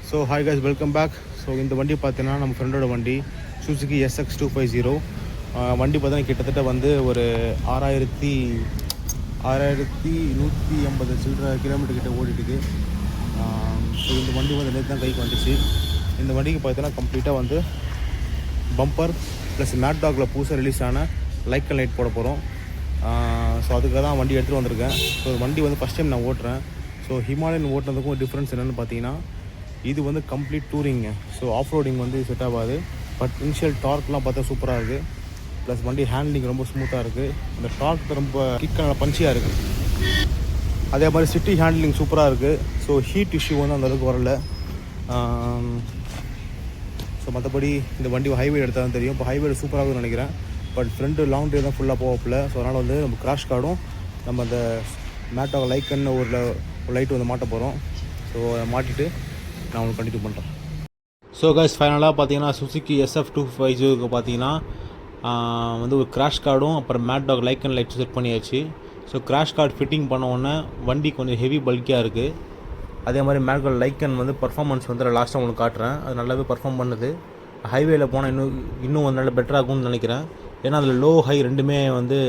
So hi guys, welcome back. So இந்த வண்டி பார்த்தீங்கன்னா நம்ம ஃப்ரெண்டோட வண்டி சுசுகி SX250. வண்டி பார்த்தீங்கன்னா கிட்டத்தட்ட வந்து ஒரு 6150 சில்லற கிலோமீட்டர் கிட்ட ஓடிட்டுது. ஸோ இந்த வண்டி வந்து நேற்று தான் கைக்கு வந்துச்சு. இந்த வண்டிக்கு பார்த்தீங்கன்னா கம்ப்ளீட்டாக வந்து பம்பர் ப்ளஸ் மேட் டாகில் புதுசாக ரிலீஸ் ஆன லைட் அண்ட் லைட் போட போகிறோம். ஸோ அதுக்காக தான் வண்டி எடுத்துகிட்டு வந்திருக்கேன். ஸோ வண்டி வந்து ஃபஸ்ட் டைம் நான் ஓட்டுறேன். ஸோ ஹிமாலயன் ஓட்டுறதுக்கும் டிஃப்ரென்ஸ் என்னென்னு பார்த்தீங்கன்னா, இது வந்து கம்ப்ளீட் டூரிங்க. ஸோ ஆஃப் ரோடிங் வந்து செட் ஆகாது. பட் இனிஷியல் டார்க்லாம் பார்த்தா சூப்பராக இருக்குது. ப்ளஸ் வண்டி ஹேண்ட்லிங் ரொம்ப ஸ்மூத்தாக இருக்குது. இந்த டார்க் ரொம்ப கிக்கான பஞ்சியாக இருக்குது. அதே மாதிரி சிட்டி ஹேண்ட்லிங் சூப்பராக இருக்குது. ஸோ ஹீட் இஷ்யூ வந்து அந்தளவுக்கு வரல. ஸோ மற்றபடி இந்த வண்டி ஹைவே எடுத்தால் தான் தெரியும். இப்போ ஹைவே சூப்பராகும்னு நினைக்கிறேன். பட் ஃப்ரெண்டு லாங் ட்ரைவ் தான் ஃபுல்லாக போகப்பில்ல. ஸோ அதனால் வந்து நம்ம கிராஷ் கார்டும் நம்ம அந்த மேட்டாக லைக்கன்னு ஒரு லைட்டு வந்து மாட்ட போகிறோம். ஸோ அதை மாட்டிட்டு நான் உங்களுக்கு கண்டினியூ பண்ணுறேன். ஸோ கைஸ், ஃபைனலாக பார்த்தீங்கன்னா சுசுகி SF250க்கு பார்த்தீங்கன்னா வந்து ஒரு கிராஷ் கார்டும் அப்புறம் மேட் டாக் லைக் அண்ட் லைட் செட் பண்ணியாச்சு. ஸோ கிராஷ் கார்டு ஃபிட்டிங் பண்ண உடனே வண்டி கொஞ்சம் ஹெவி பல்கியாக இருக்குது. அதே மாதிரி மேட் டாக் லைக்கன் வந்து பர்ஃபார்மன்ஸ் வந்து லாஸ்ட்டாக உங்களுக்கு காட்டுறேன். அது நல்லாவே பர்ஃபார்ம் பண்ணுது. ஹைவேல போனால் இன்னும் ஒரு நல்ல பெட்டராக இருக்கும்னு நினைக்கிறேன். ஏன்னா அதில் லோ ஹை ரெண்டுமே வந்து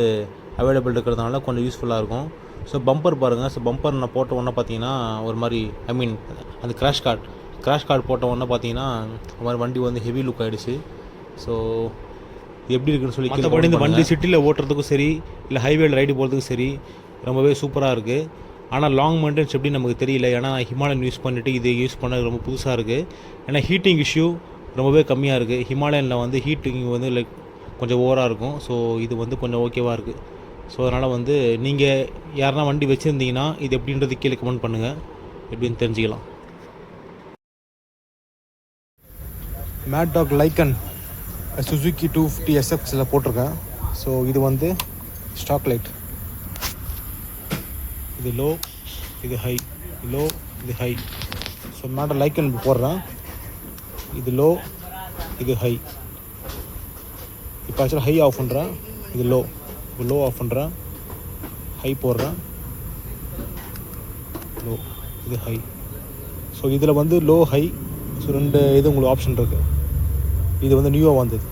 அவைலபிள் இருக்கிறதுனால கொஞ்சம் யூஸ்ஃபுல்லாக இருக்கும். ஸோ பம்பர் பாருங்கள். ஸோ பம்பர் நான் போட்ட உடனே பார்த்தீங்கன்னா ஒரு மாதிரி அந்த கிராஷ் கார்டு போட்ட உடனே பார்த்தீங்கன்னா ஒரு மாதிரி வண்டி வந்து ஹெவி லுக் ஆகிடுச்சு. ஸோ எப்படி இருக்குன்னு சொல்லி மற்றபடி இந்த வண்டி சிட்டியில் ஓட்டுறதுக்கும் சரி, இல்லை ஹைவேல ரைடு போகிறதுக்கும் சரி ரொம்பவே சூப்பராக இருக்குது. ஆனால் லாங் மெயின்டெனன்ஸ் எப்படி நமக்கு தெரியல. ஏன்னா நான் ஹிமாலயன் யூஸ் பண்ணிவிட்டு இது யூஸ் பண்ண ரொம்ப புதுசாக இருக்குது. ஏன்னா ஹீட்டிங் இஷ்யூ ரொம்பவே கம்மியாக இருக்குது. ஹிமாலயனில் வந்து ஹீட்டிங் வந்து லைக் கொஞ்சம் ஓவராக இருக்கும். ஸோ இது வந்து கொஞ்சம் ஓகேவாக இருக்குது. ஸோ அதனால் வந்து நீங்கள் யாருன்னா வண்டி வச்சுருந்தீங்கன்னா இது எப்படின்றது கீழே கமெண்ட் பண்ணுங்கள், எப்படின்னு தெரிஞ்சுக்கலாம். மேட் டாக் லைக்கன் சுசுகி 250 SXல போட்டிருக்கேன். ஸோ இது வந்து ஸ்டாக் லைட். இது லோ, இது ஹை, லோ, இது ஹை. ஸோ மேட் லைக்கன் போடுறேன். இது லோ, இது ஹை. இப்போ ஆக்சுவலாக ஹை ஆஃப் பண்ணுறேன். இது லோ, இப்போ லோ ஆஃப் பண்ணுறேன். ஹை போடுறேன். லோ, இது ஹை. ஸோ இதில் வந்து லோ ஹை, ஸோ ரெண்டு இது உங்களுக்கு ஆப்ஷன் இருக்குது. இது வந்து நியூவாக வந்தது.